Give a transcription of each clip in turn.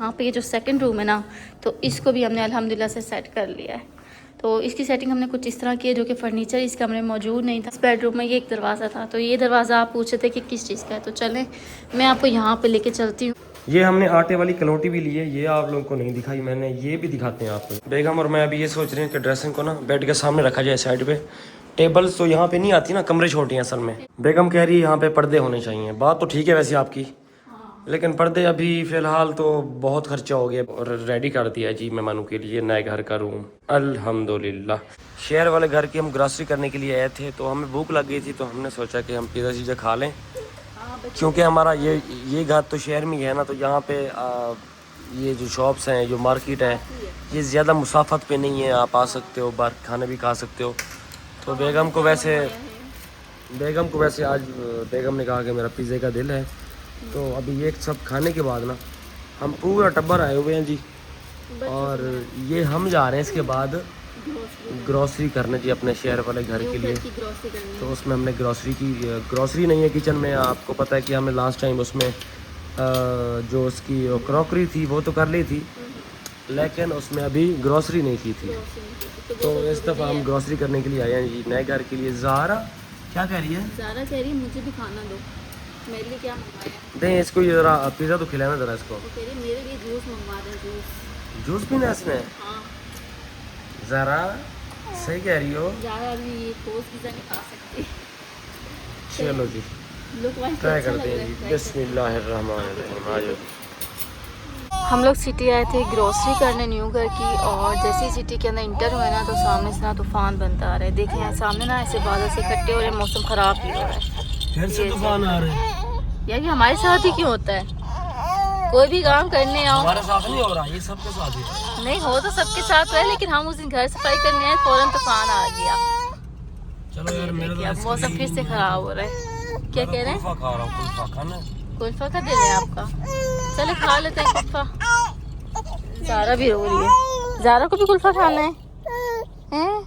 यहाँ पे ये जो सेकंड रूम है ना, तो इसको भी हमने अल्हम्दुलिल्लाह से सेट कर लिया है। तो इसकी सेटिंग हमने कुछ इस तरह की है जो कि फ़र्नीचर इस कमरे में मौजूद नहीं था। इस बेडरूम में ये एक दरवाज़ा था, तो ये दरवाज़ा आप पूछे थे कि किस चीज़ का है, तो चलें मैं आपको यहाँ पे लेके चलती हूँ। ये हमने आटे वाली कलौटी भी ली है, ये आप लोगों को नहीं दिखाई मैंने, ये भी दिखाते हैं आपको। बेगम और मैं अभी ये सोच रहे हैं कि ड्रेसिंग को ना बेड के सामने रखा जाए साइड पे। टेबल्स तो यहाँ पे नहीं आती ना, कमरे छोटे हैं असल में। बेगम कह रही है यहाँ पे पर्दे होने चाहिए, बात तो ठीक है वैसे आपकी, लेकिन पर्दे अभी फ़िलहाल तो बहुत खर्चा हो गया। और रेडी कर दिया जी मेहमानों के लिए नए घर का रूम अल्हम्दुलिल्लाह। शहर वाले घर की हम ग्रॉसरी करने के लिए आए थे, तो हमें भूख लग गई थी, तो हमने सोचा कि हम पिज़्ज़ा चीज़ें खा लें, क्योंकि हमारा ये घर तो शहर में ही है ना, तो यहाँ पे ये जो शॉप्स हैं, जो मार्केट है, ये ज़्यादा मुसाफत पे नहीं है, आप आ सकते हो, बाहर खाने भी खा सकते हो। तो बेगम को वैसे आज बेगम ने कहा कि मेरा पिज़्ज़े का दिल है, तो अभी ये सब खाने के बाद ना हम पूरा टब्बर आए हुए हैं जी, और ये हम जा रहे हैं इसके बाद ग्रॉसरी करने जी अपने शहर वाले घर के लिए। तो उसमें हमने ग्रॉसरी नहीं है किचन में, आपको पता है कि हमने लास्ट टाइम उसमें जो उसकी क्रॉकरी थी वो तो कर ली थी, लेकिन उसमें अभी ग्रॉसरी नहीं की थी। तो इस दफ़ा हम ग्रॉसरी करने के लिए आए हैं जी नए घर के लिए। ज़ारा क्या कह रही है? ज़ारा कह रही है मुझे भी खाना दो, मेरे लिए क्या मंगवाया? नहीं इसको ये ज़रा पिज़्ज़ा तो खिलाना ज़रा इसको। वो कह रही है मेरे लिए जूस मंगवा दें, जूस पीना इसने? हाँ ज़रा सही कह रही हो। ज़्यादा अभी ये ठोस पिज़्ज़ा नहीं खा सकती। चलो जी लुक वाइज ट्राई करते हैं जी। बिस्मिल्लाहिर्रहमानिर्रहीम। आ जाओ। हम लोग सिटी आए थे ग्रोसरी करने न्यू घर की, और जैसे ही सिटी के अंदर इंटर हुए ना, तो सामने से ना तूफान बनता आ रहा है। देखें यहाँ सामने ना ऐसे बादल से इकट्ठे हो रहे हैं, मौसम ख़राब भी हो रहा है। फिर से तूफान आ रहे हैं। यार ये हमारे साथ ही क्यों होता है? कोई भी काम करने आओ, हमारे साथ नहीं हो रहा, ये सबके साथ ही है। नहीं हो तो सबके साथ है, लेकिन हम उस दिन घर सफाई करने आए, फौरन तूफान आ गया। चलो यार मेरा अब मौसम फिर से ख़राब हो रहा है। क्या कह रहे हैं? कुल्फा खा रहा हूँ, कुल्फा खाना। कुल्फा का दिल है आपका? चले खा लेते हैं कुल्फा। ज़ारा भी रो रही है, ज़ारा को भी कुल्फा खाना है, हैं?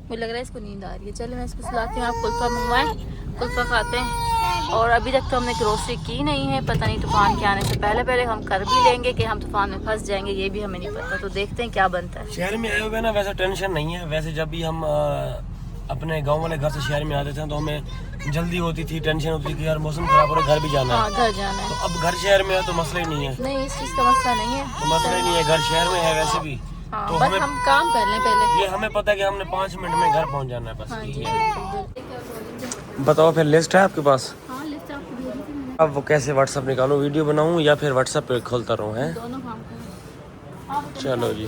मुझे लग रहा है इसको नींद आ रही है। चले मैं इसको सुलाती हूँ, आप कुल्फा मंगवाएं, कुल्फा खाते हैं। और अभी तक तो हमने ग्रोसरी की नहीं है, पता नहीं तूफान के आने से पहले हम कर भी लेंगे कि हम तूफान में फंस जाएंगे, ये भी हमें नहीं पता। तो देखते हैं क्या बनता है। शहर में आए हुए ना वैसे टेंशन नहीं है, वैसे जब भी हम अपने गांव वाले घर से शहर में आते थे तो हमें जल्दी होती थी, टेंशन होती थी कि यार मौसम खराब हो रहा है, घर भी जाना है। हाँ घर जाना है। तो अब घर शहर में है तो मसला ही नहीं है। नहीं इस चीज़ का मसला नहीं है, तो मसला ही नहीं है, घर शहर में है वैसे भी। हाँ, तो बस हम काम कर लें पहले। ये हमें पता है कि हमने 5 मिनट में घर पहुंच जाना है बस। हाँ जी बिल्कुल। बताओ फिर लिस्ट है आपके पास? हाँ लिस्ट आपको भेजी थी मैंने। अब वो कैसे व्हाट्सअप निकालूं, वीडियो बनाऊं या फिर व्हाट्सअप पे खोलता रहूं? है दोनों काम करें। चलो जी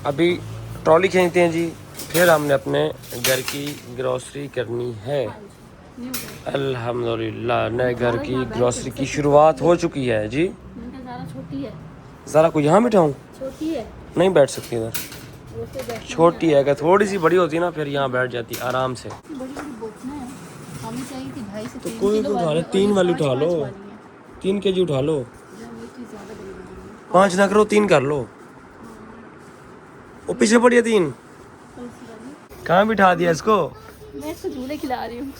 अभी ट्रॉली खींचते हैं जी, फिर हमने अपने घर की ग्रॉसरी करनी है। अल्हम्दुलिल्लाह नए घर की ग्रॉसरी की शुरुआत हो चुकी है जी। ज़ारा छोटी है, ज़रा को यहाँ बिठाऊं? छोटी है, नहीं बैठ सकती इधर, वो से बैठ। छोटी है, अगर थोड़ी सी बड़ी होती ना फिर यहाँ बैठ जाती आराम से। बड़ी बड़ी बोतलें हैं, हमें चाहिए थी 2.5 से 3 कोई किलो उठा ले, वाली, 3 वाली और उठा लो, 5 वाली है। 3 kg उठा लो। ये चीज़ ज़्यादा बड़ी बड़ी है। 5 ना करो 3 कर लो। वो पीछे पड़ी है 3, कौन सी वाली? कहाँ बिठा दिया इसको? मैं इसको झूले खिला रही हूँ।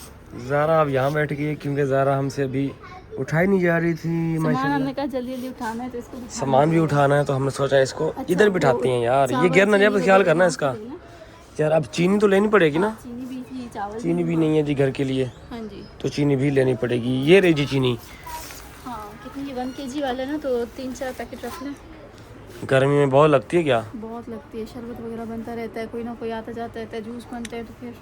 ज़ारा अब यहाँ बैठ गई है क्योंकि ज़ारा हमसे अभी उठाई नहीं जा रही थी। सामान हमने कहा जल्दी जल्दी उठाना है, तो इसको बिठाना सामान भी उठाना है, तो हमने सोचा इसको अच्छा, इधर बिठाते हैं यार, ये चावल, गिर ना जाए, बस चीनी ख्याल वगैरह करना है इसका। डालते हैं ना। यार अब चीनी तो लेनी पड़ेगी ना, चीनी भी थी, चावल चीनी भी नहीं है जी घर के लिए, हाँ जी तो चीनी भी लेनी पड़ेगी। ये रही जी चीनी। हाँ कितनी, ये 1 kg वाला ना, तो 3-4 पैकेट रख लें। गर्मी में बहुत लगती है क्या? बहुत लगती है, शरबत वगैरह बनता रहता है, कोई ना कोई आता जाता रहता है, जूस बनते हैं, तो फिर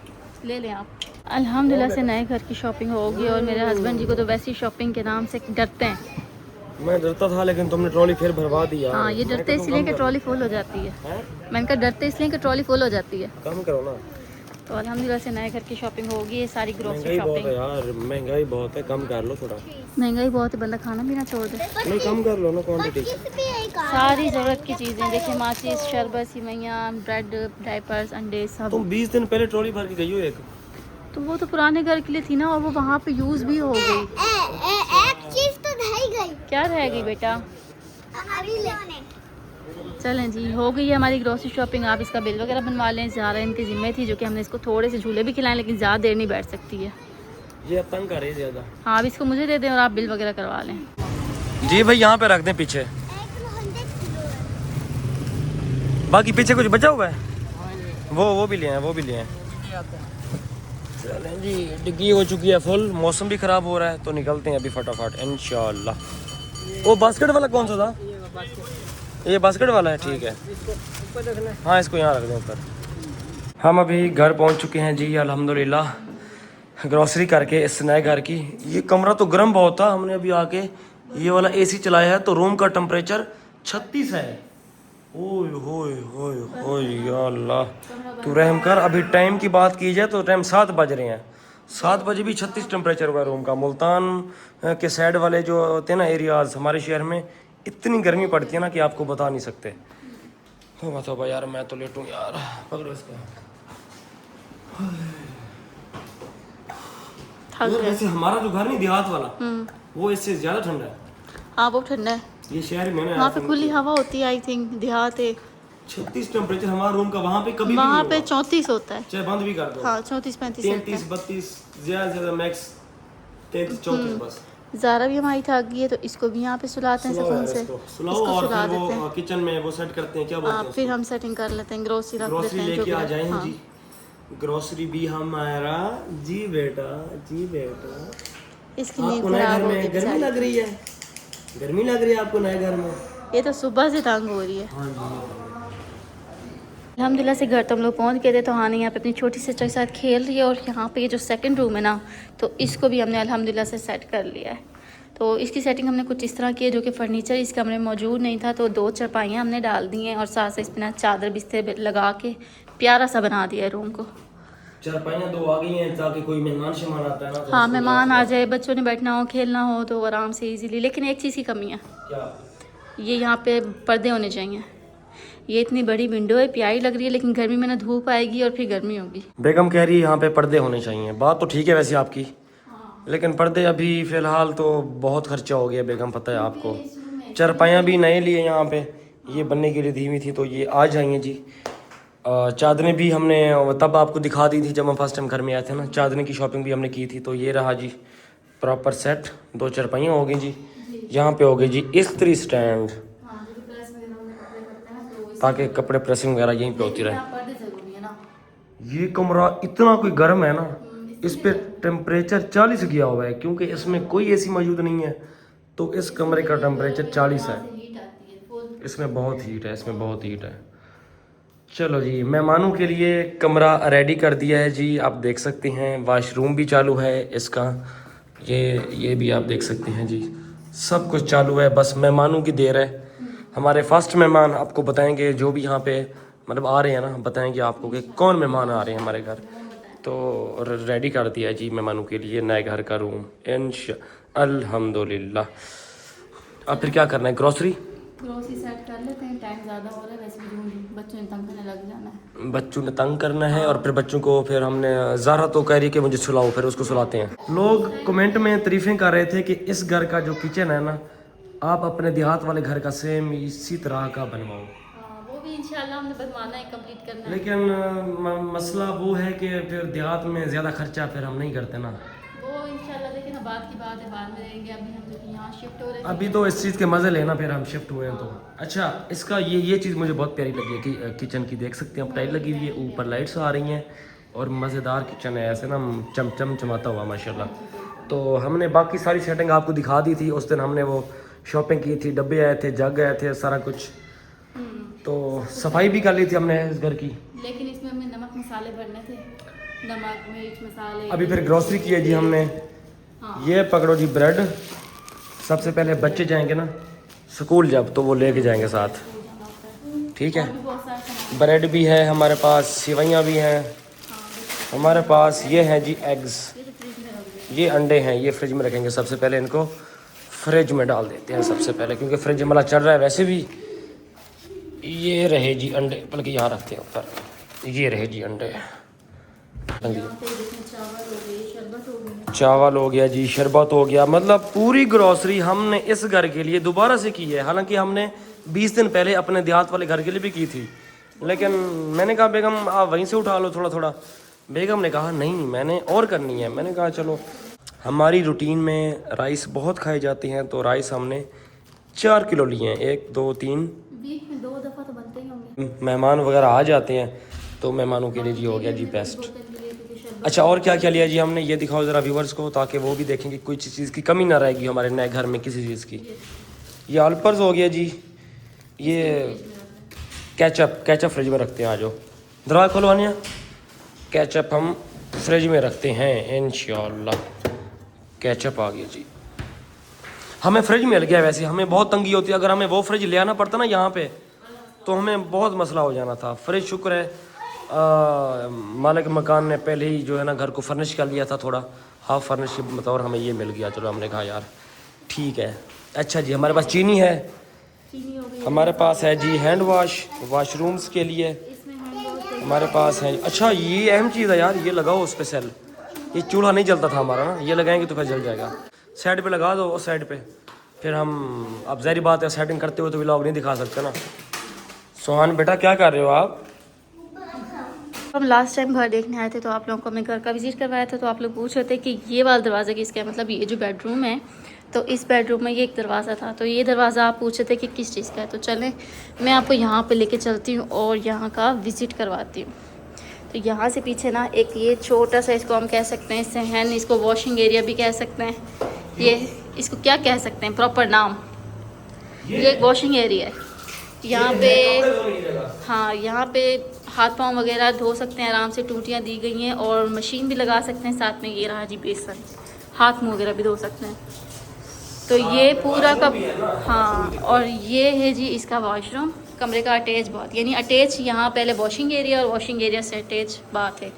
ले लें आप। अल्हम्दुलिल्लाह से नए घर की शॉपिंग होगी, और मेरे हस्बैंड जी को तो वैसी शॉपिंग के नाम से डरते हैं। मैं डरता था लेकिन तुमने ट्रॉली फिर भरवा दी यार। हाँ ये डरते इसलिए कि ट्रॉली फुल हो जाती है। मैंने कहा डरते इसलिए कि ट्रॉली फुल हो जाती है। कम करो ना। तो अल्हम्दुलिल्लाह से नए घर की शॉपिंग होगी, ये सारी ग्रोसरी महंगाई बहुत शॉपिंग। है यार, महंगाई बहुत है, कम कर लो थोड़ा। महंगाई बहुत है, बंदा खाना भी ना छोड़ दे। नहीं कम कर लो ना क्वांटिटी। सारी ज़रूरत की चीज़ें देखिए, माचिस, शरबत, सिवैयाँ, ब्रेड, डायपर्स, अंडे सब। तुम 20 दिन पहले ट्रॉली भर के गई हो एक। तो वो तो पुराने घर के लिए थी ना, और वो वहाँ पे यूज़ भी हो गई। एक चीज तो रह गई। क्या रह गई बेटा? अभी ले। चलें जी हो गई है हमारी ग्रोसरी शॉपिंग। आप इसका बिल वगैरह बनवा लें, ज़ारा इनकी ज़िम्मे थी, जो कि हमने इसको थोड़े से झूले भी खिलाएं, लेकिन ज़्यादा देर नहीं बैठ सकती है। ये अब तंग कर रही है ज़्यादा। हाँ अब इसको मुझे दे दें और आप बिल वगैरह करवा लें। जी भाई यहाँ पे रख दें पीछे। बाकी पीछे कुछ बचा हुआ है, वो भी लिए हैं, वो भी लिए हैं। चलें जी, डिग्गी हो चुकी है फुल, मौसम भी ख़राब हो रहा है तो निकलते हैं अभी फटाफट इंशाल्लाह। वो बास्केट वाला कौन सा था? ये बास्केट वाला है, ठीक है। हाँ इसको यहाँ रख दें ऊपर। हम अभी घर पहुँच चुके हैं जी अल्हम्दुलिल्लाह, ग्रॉसरी करके इस नए घर की। ये कमरा तो गर्म बहुत था, हमने अभी आके ये वाला एसी चलाया है तो रूम का टेम्परेचर 36 है। ओए होए होए होए या अल्लाह, तू रहम कर। अभी टाइम की बात की जाए तो टाइम 7 बज रहे हैं, 7 बजे भी 36 टेम्परेचर हुआ रूम का। मुल्तान के साइड वाले जो होते हैं ना एरियाज, हमारे शहर में इतनी गर्मी पड़ती है ना कि आपको बता नहीं सकते। हो तो यार मैं तो लेटूँ यार, पकड़ो इसको। वैसे हमारा जो घर नहीं देहात वाला, वो इससे ज्यादा ठंडा है। हाँ वो ठंडा है, ये शहर में वहाँ पे खुली हवा होती है। आई थिंक देहात है। 36 टेम्परेचर हमारा रूम का, वहाँ पे कभी वहाँ भी पे 34 होता है। चाहे बंद भी कर दो। हाँ 34-35 33 32 ज्यादा से ज्यादा मैक्स 33 34 बस। ज़ारा भी हमारी थक गई है तो इसको भी यहाँ पे सुलाते हैं सुकून से। सुलाओ इसको और सुला फिर देते वो हैं। किचन में वो सेट करते हैं, क्या बोलते हैं फिर हम सेटिंग कर लेते हैं, ग्रोसरी रख देते ग्रोसरी हैं जो लेके भी आ है। जाए हाँ। जी। ग्रोसरी भी हमारा जी बेटा, जी बेटा। इसकी आपको नींद नए घर खराब में होगी गर्मी बेचारी। लग रही है? गर्मी लग रही है आपको नए घर में? ये तो सुबह से तंग हो रही है। हाँ जी। अल्हम्दुलिल्लाह से घर तो हम लोग पहुँच गए थे, तो हानि यहाँ पे अपनी छोटी सिस्टर के साथ खेल रही है। और यहाँ पे ये जो सेकंड रूम है ना, तो इसको भी हमने अल्हम्दुलिल्लाह से सेट कर लिया है। तो इसकी सेटिंग हमने कुछ इस तरह की है, जो कि फर्नीचर इस कमरे में मौजूद नहीं था, तो 2 चारपाइयाँ हमने डाल दी हैं और साथ से इस पर ना चादर बिस्तर लगा के प्यारा सा बना दिया है रूम को। चारपाइयाँ 2 आ गई हैं ताकि कोई मेहमान शेमान आता है ना तो हाँ उसको मेहमान आ याद जाए, बच्चों ने बैठना हो खेलना हो तो आराम से इजीली। लेकिन एक चीज़ की कमी है, क्या? ये यहाँ पे पर्दे होने चाहिए। ये इतनी बड़ी विंडो है, प्यारी लग रही है, लेकिन गर्मी में ना धूप आएगी और फिर गर्मी होगी। बेगम कह रही है यहाँ पे पर्दे होने चाहिए। बात तो ठीक है वैसे आपकी, लेकिन पर्दे अभी फ़िलहाल तो बहुत खर्चा हो गया बेगम, पता है आपको। चारपाइयाँ भी नए लिए यहाँ पे, ये बनने के लिए दी हुई थी तो ये आ जाएंगे जी। चादरें भी हमने तब आपको दिखा दी थी जब हम फर्स्ट टाइम घर में आए थे ना, चादरें की शॉपिंग भी हमने की थी। तो ये रहा जी प्रॉपर सेट, 2 चारपाइयाँ हो गई जी। यहाँ पे हो गई जी इस्त्री स्टैंड, ताकि कपड़े प्रेसिंग वगैरह यहीं पे होती रहे। ये कमरा इतना कोई गर्म है ना, इस पे टेम्परेचर 40 गया हुआ है, क्योंकि इसमें कोई एसी मौजूद नहीं है। तो इस कमरे का टेम्परेचर 40 है। इसमें बहुत हीट है, इसमें बहुत हीट है। चलो जी, मेहमानों के लिए कमरा रेडी कर दिया है जी, आप देख सकते हैं। वाशरूम भी चालू है इसका, ये भी आप देख सकते हैं जी, सब कुछ चालू है। बस मेहमानों की देर है। हमारे फर्स्ट मेहमान आपको बताएंगे, जो भी यहाँ पे मतलब आ रहे हैं ना, बताएंगे आपको कि कौन मेहमान आ रहे हैं हमारे घर। तो रेडी कर दिया जी मेहमानों के लिए नए घर का रूम अल्हम्दुलिल्लाह। अब फिर क्या करना है? ग्रोसरी सेट कर लेते हैं, टाइम ज़्यादा हो रहा है वैसे भी, बच्चों ने तंग करने लग जाना है। बच्चों ने तंग करना है और फिर बच्चों को फिर हमने ज़ारा तो कह रही कि मुझे सुलाओ, फिर उसको सुलाते हैं। लोग कमेंट में तारीफें कर रहे थे कि इस घर का जो किचन है ना, आप अपने देहात वाले घर का सेम इसी तरह का बनवाओ। वो भी इंशाल्लाह हमने बनवाना है, कंप्लीट करना है। लेकिन मसला वो है कि फिर देहात में ज़्यादा खर्चा फिर हम नहीं करते ना। वो इंशाल्लाह देखिए ना, बात की बात है, बाद में रहेंगे। अभी हम जो यहाँ शिफ्ट हो रहे हैं, अभी तो इस चीज़ के मज़े लेना, फिर हम शिफ्ट हुए हैं तो। अच्छा, इसका ये चीज़ मुझे बहुत प्यारी लगी है कि किचन की देख सकते हैं आप, टाइल लगी हुई है, ऊपर लाइट्स आ रही हैं और मज़ेदार किचन है, ऐसे ना चमचमाता हुआ माशाल्लाह। तो हमने बाकी सारी सेटिंग आपको दिखा दी थी उस दिन, हमने वो शॉपिंग की थी, डब्बे आए थे, जग आए थे, सारा कुछ। तो सफाई भी कर ली थी हमने इस घर की, लेकिन इसमें हमें नमक मसाले भरने थे, नमक मिर्च मसाले। अभी फिर ग्रोसरी की है जी हमने। ये पकड़ो जी ब्रेड, सबसे पहले बच्चे जाएंगे ना स्कूल जब, तो वो लेके जाएंगे साथ, ठीक है। ब्रेड भी है हमारे पास, सेवइयाँ भी हैं हमारे पास। ये हैं जी एग्स, ये अंडे हैं, ये फ्रिज में रखेंगे। सबसे पहले इनको फ्रिज में डाल देते हैं सबसे पहले, क्योंकि फ्रिज हमारा चल रहा है वैसे भी। ये रहे जी अंडे, बल्कि यहाँ रखते हैं ऊपर। ये रहे जी अंडे, चावल हो गया जी, शरबत हो गया। मतलब पूरी ग्रोसरी हमने इस घर के लिए दोबारा से की है। हालांकि हमने 20 दिन पहले अपने देहात वाले घर के लिए भी की थी, लेकिन मैंने कहा बेगम आप वहीं से उठा लो थोड़ा थोड़ा। बेगम ने कहा नहीं मैंने और करनी है। मैंने कहा चलो। हमारी रूटीन में राइस बहुत खाए जाते हैं, तो राइस हमने 4 किलो लिए हैं। 1 2 3 वीक में 2 दफ़ा तो बनते ही होंगे। मेहमान वगैरह आ जाते हैं तो मेहमानों के लिए जी हो गया जी बेस्ट। अच्छा और क्या क्या लिया जी हमने, ये दिखाओ ज़रा व्यूवर्स को, ताकि वो भी देखें कि कोई चीज़ की कमी ना रहेगी हमारे नए घर में किसी चीज़ की। ये ऑलपर्स हो गया जी, ये केचप फ्रिज में रखते हैं। आ जाओ दरवाज़ा खोलवानिया, केचप हम फ्रिज में रखते हैं इंशाल्लाह। केचप आ गया जी, हमें फ्रिज मिल गया। वैसे हमें बहुत तंगी होती है, अगर हमें वो फ्रिज ले आना पड़ता ना यहाँ पे तो हमें बहुत मसला हो जाना था। फ्रिज शुक्र है मालिक मकान ने पहले ही जो है ना घर को फर्निश कर लिया था, थोड़ा हाफ फर्निश के बतौर हमें ये मिल गया। चलो हमने कहा यार ठीक है। अच्छा जी हमारे पास चीनी है, हमारे पास है जी हैंड वाश वाशरूम्स के लिए हमारे पास है। अच्छा ये अहम चीज़ है यार, ये लगाओ उस पर सेल, ये चूल्हा नहीं जलता था हमारा ना, ये लगाएंगे तो फिर जल जाएगा। साइड पे लगा दो उस साइड पे, फिर हम अब ज़ाहिर बात है सेटिंग करते हुए तो व्लॉग नहीं दिखा सकते ना। सोहान बेटा क्या कर रहे हो आप? हम लास्ट टाइम घर देखने आए थे तो आप लोगों को मैं घर का विजिट करवाया था, तो आप लोग पूछ रहे थे कि ये वाला दरवाज़ा किसका है, मतलब ये जो बेडरूम है तो इस बेडरूम में ये एक दरवाज़ा था, तो ये दरवाज़ा आप पूछ रहे थे कि किस चीज़ का है। तो चलें मैं आपको यहाँ पे लेके चलती हूँ और यहाँ का विज़िट करवाती हूँ। तो यहाँ से पीछे ना एक ये छोटा सा, इसको हम कह सकते हैं सहन, इसको वॉशिंग एरिया भी कह सकते हैं, ये इसको क्या कह सकते हैं प्रॉपर नाम, ये एक वॉशिंग एरिया है। यहाँ पे हाँ यहाँ पे हाथ पाँव वगैरह धो सकते हैं आराम से, टूटियाँ दी गई हैं और मशीन भी लगा सकते हैं साथ में। ये रहा जी बेसन, हाथ मुँह वगैरह भी धो सकते हैं। तो ये पूरा का हाँ, और ये है जी इसका वॉशरूम, कमरे का अटैच बात, यानी अटैच यहाँ पहले वॉशिंग एरिया और वॉशिंग एरिया से अटैच बात है।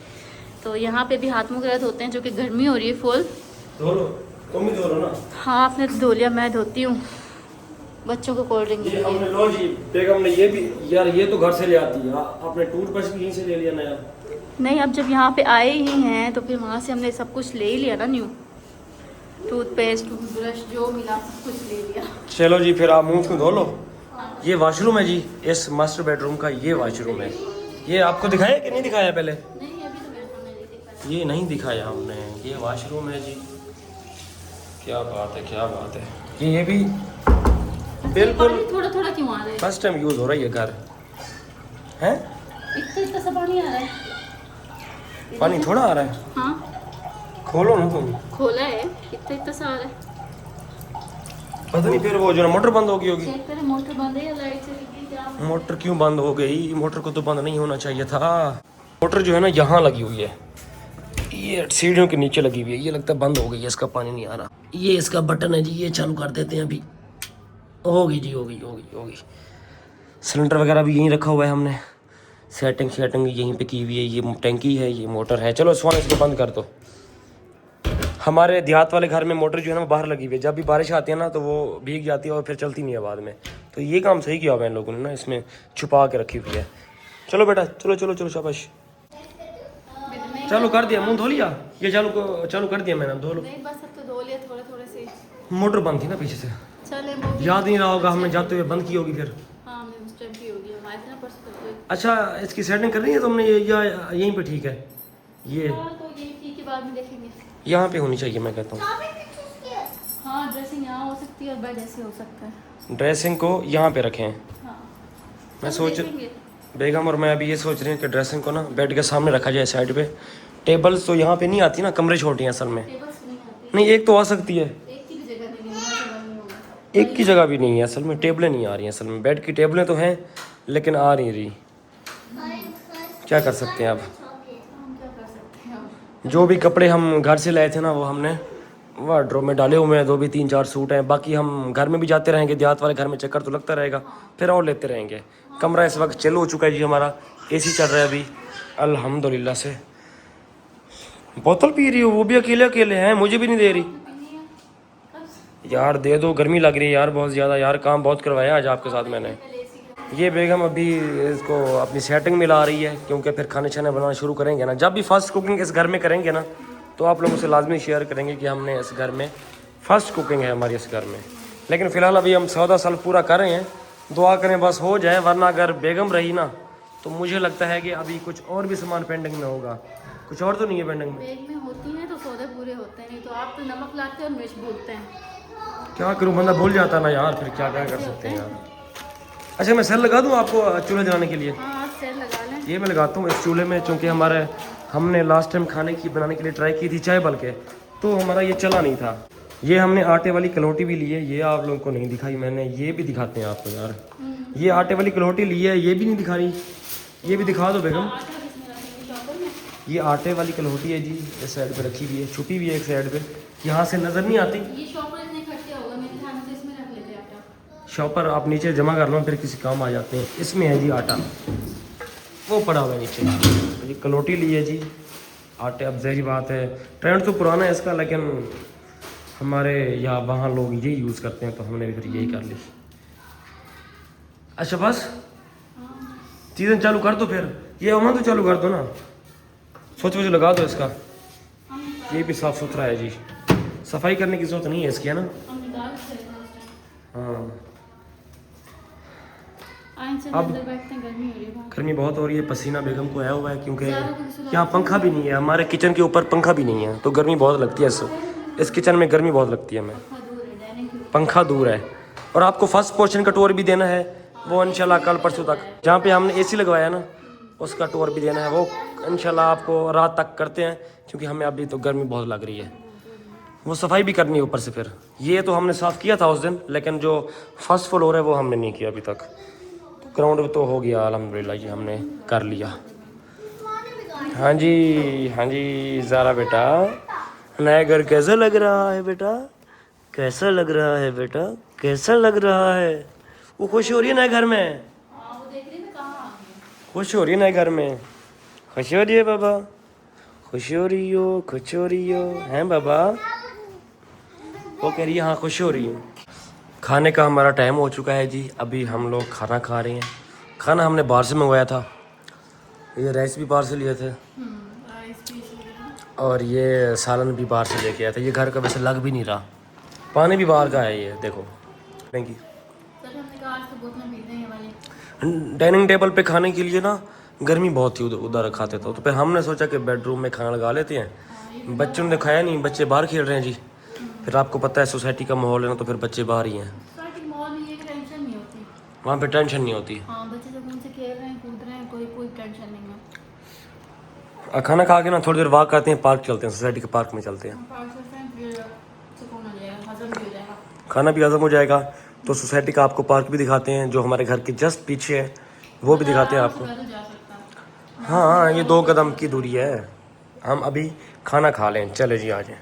तो यहाँ पे भी हाथ मुँह वगैरह धोते हैं, जो कि गर्मी हो रही है फुल। धो लो, तुम भी धो लो ना। हाँ आपने तो धो लिया, मैं धोती हूँ। बच्चों को कोल्ड ड्रिंक ये हमने लो जी बेगम ने, ये भी यार ये तो घर से ले आती है, आपने टूथब्रश भी यहीं से ले लिया नया। नहीं, अब जब यहाँ पे आए ही हैं तो फिर वहाँ से हमने सब कुछ ले ही लिया ना, न्यू टूथपेस्ट टूथब्रश जो मिला सब कुछ ले लिया। चलो जी फिर आप मुंह क्यों धो लो। ये वॉशरूम है जी, इस मास्टर बेडरूम का ये वॉशरूम है। ये आपको दिखाया कि नहीं दिखाया पहले? नहीं अभी तो मैंने नहीं दिखाया। ये नहीं दिखाया हमने, ये वॉशरूम है जी। क्या बात है क्या बात है। ये भी बिल्कुल थोड़ा थोड़ा क्यों आ रहा है? फर्स्ट टाइम यूज हो रहा है ये घर है। इतना सा पानी आ रहा है, पानी थोड़ा आ रहा है। हाँ खोलो ना तुम। खोला है, इतना सा आ रहा है। पता नहीं फिर वो जो ना मोटर बंद हो गई होगी। चेक करें मोटर बंद है या लाइट चली गई क्या? मोटर क्यों बंद हो गई? मोटर को तो बंद नहीं होना चाहिए था। मोटर जो है ना यहाँ लगी हुई है, ये सीढ़ियों के नीचे लगी हुई है, ये लगता है बंद हो गई है, इसका पानी नहीं आ रहा। ये इसका बटन है जी, ये चालू कर देते हैं अभी। होगी जी होगी। सिलेंडर वगैरह भी यहीं रखा हुआ है हमने, सेटिंग यहीं पे की हुई है। ये टैंकी है, ये मोटर है। चलो स्वान इसको बंद कर दो। हमारे देहात वाले घर में मोटर जो है ना बाहर लगी हुई है, जब भी बारिश आती है ना तो वो भीग जाती है और फिर चलती नहीं है बाद में। तो ये काम सही किया हुआ है इन लोगों ने ना, इसमें छुपा के रखी हुई है। चलो बेटा चलो शाबाश। चालू कर दिया, मुंह धो लिया। ये चालू कर दिया मैंने, धो लो। नहीं बस अब तो धो लिया थोड़े से। मोटर बंद थी ना पीछे से, चले याद नहीं रहा होगा हमने जाते हुए बंद की होगी फिर। हाँ हमने उस टाइम की होगी, हमारे थे ना परसों तक। अच्छा इसकी सेटिंग करनी है तुमने, या यहीं पे ठीक है? ये तो ये ठीक के बाद में देखेंगे। यहाँ पे होनी चाहिए मैं कहता हूँ। हाँ ड्रेसिंग यहाँ हो सकती है और बेड ऐसे हो सकता है। ड्रेसिंग को यहाँ पे रखें। हाँ मैं चलो सोच देखेंगे। बेगम और मैं अभी ये सोच रहे हैं कि ड्रेसिंग को ना बेड के सामने रखा जाए साइड पे। टेबल्स तो यहाँ पे नहीं आती ना, कमरे छोटे हैं असल में। टेबल्स नहीं आते, नहीं एक तो आ सकती है, एक की भी जगह नहीं है, वहाँ जगह नहीं होगा। एक की जगह भी नहीं है असल में। टेबलें नहीं आ रही हैं असल में, बेड की टेबलें तो हैं लेकिन आ नहीं रही। क्या कर सकते हैं अब? हम क्या कर सकते हैं अब? जो भी कपड़े हम घर से लाए थे ना वो हमने वार्डरोब में डाले हुए हैं। 2 भी 3-4 सूट हैं, बाकी हम घर में भी जाते रहेंगे, देहात वाले घर में चक्कर तो लगता रहेगा, फिर और लेते रहेंगे। कमरा इस वक्त चालू हो चुका है जी हमारा, एसी चल रहा है अभी अल्हम्दुलिल्लाह से। बोतल पी रही हो, वो भी अकेले हैं, मुझे भी नहीं दे रही। यार दे दो, गर्मी लग रही है यार बहुत ज़्यादा। यार काम बहुत करवाया आज आपके साथ मैंने। ये बेगम अभी इसको अपनी सेटिंग में ला रही है, क्योंकि फिर खाने छाने बनाना शुरू करेंगे ना। जब भी फर्स्ट कुकिंग इस घर में करेंगे ना तो आप लोगों से लाजमी शेयर करेंगे कि हमने इस घर में फर्स्ट कुकिंग है हमारी इस घर में। लेकिन फ़िलहाल अभी हम 14 साल पूरा कर रहे हैं, दुआ करें बस हो जाए, वरना अगर बेगम रही ना तो मुझे लगता है कि अभी कुछ और भी सामान पेंडिंग में होगा। कुछ और तो नहीं है पेंडिंग में? बैग में होती हैं तो सौदे पूरे होते हैं, नहीं तो आप तो नमक लाते और मिर्च भूनते हैं। क्या करूं, बंदा भूल जाता ना यार, फिर क्या कर सकते हैं यार। अच्छा मैं सेल लगा दूँ आपको चूल्हा जलाने के लिए? हाँ सेल लगा लें। ये मैं लगाता हूँ इस चूल्हे में, क्योंकि हमारे हमने लास्ट टाइम खाने की बनाने के लिए ट्राई की थी चाय बल के, तो हमारा ये चला नहीं था। ये हमने आटे वाली कलौटी भी ली है, ये आप लोगों को नहीं दिखाई मैंने, ये भी दिखाते हैं आपको यार। ये आटे वाली कलौटी ली है, ये भी नहीं दिखा रही, ये भी दिखा दो बेगम। ये आटे वाली कलौटी है जी, इस साइड पे रखी हुई है, छुपी हुई है एक साइड पे, यहाँ से नज़र नहीं आती। ये शॉपर इतने खर्चे होगा, मेरे ध्यान से इसमें रख लेते हैं आटा। शॉपर आप नीचे जमा कर लो, फिर किसी काम आ जाते हैं। इसमें है जी आटा, वो पड़ा हुआ है नीचे। ये कलौटी ली है जी आटे। अब जहरी बात है, ट्रेंड तो पुराना है इसका, लेकिन हमारे यहाँ वहाँ लोग यही यूज़ करते हैं, तो हमने भी फिर यही कर ली। अच्छा बस चीज़ें चालू कर दो फिर, ये अमन तो चालू कर दो ना, सोच वोच लगा दो इसका। ये भी साफ़ सुथरा है जी, सफाई करने की जरूरत नहीं है इसकी, है ना? हाँ अब गर्मी बहुत हो रही है, पसीना बेगम को आया हुआ है, क्योंकि यहाँ पंखा भी नहीं है, हमारे किचन के ऊपर पंखा भी नहीं है, तो गर्मी बहुत लगती है। इस किचन में गर्मी बहुत लगती है हमें, पंखा दूर है। और आपको फर्स्ट पोर्शन का टूर भी देना है, वो इंशाल्लाह कल परसों तक। जहाँ पे हमने एसी लगवाया ना, उसका टूर भी देना है, वो इंशाल्लाह आपको रात तक करते हैं, क्योंकि हमें अभी तो गर्मी बहुत लग रही है। वो सफाई भी करनी है ऊपर से। फिर ये तो हमने साफ़ किया था उस दिन, लेकिन जो फर्स्ट फ्लोर है वो हमने नहीं किया अभी तक। ग्राउंड तो हो गया अल्हम्दुलिल्लाह जी, हमने कर लिया। हाँ जी ज़ारा बेटा, नया घर कैसा लग रहा है बेटा? कैसा लग रहा है बेटा? कैसा लग रहा है? वो खुश हो रही है नए घर में? खुश हो रही है नए घर में? खुश हो रही है बाबा? खुश हो रही हो? खुश हो रही हो हैं बाबा? वो कह रही है हाँ खुश हो रही हूँ। खाने का हमारा टाइम हो चुका है जी, अभी हम लोग खाना खा रहे हैं। खाना हमने बाहर से मंगवाया था, ये राइस भी बाहर से लिए थे और ये सालन भी बाहर से लेके आया था। ये घर का वैसे लग भी नहीं रहा, पानी भी बाहर का है। ये देखो डाइनिंग टेबल पे खाने के लिए ना गर्मी बहुत थी, उधर खाते थे, तो फिर हमने सोचा कि बेडरूम में खाना लगा लेते हैं। बच्चों ने खाया नहीं, बच्चे बाहर खेल रहे हैं जी। फिर आपको पता है सोसाइटी का माहौल है ना, तो फिर बच्चे बाहर ही हैं, वहाँ पे टेंशन नहीं होती। बच्चे सुकून से खेल रहे हैं, कूद रहे हैं, कोई टेंशन नहीं है। खाना खा के ना थोड़ी देर वॉक करते हैं, पार्क चलते हैं, सोसाइटी के पार्क में चलते हैं, खाना भी हजम हो जाएगा। तो सोसाइटी का आपको पार्क भी दिखाते हैं, जो हमारे घर के जस्ट पीछे है, वो भी दिखाते हैं आपको। हाँ ये 2 कदम की दूरी है। हम अभी खाना खा लें, चले जी आ जाए।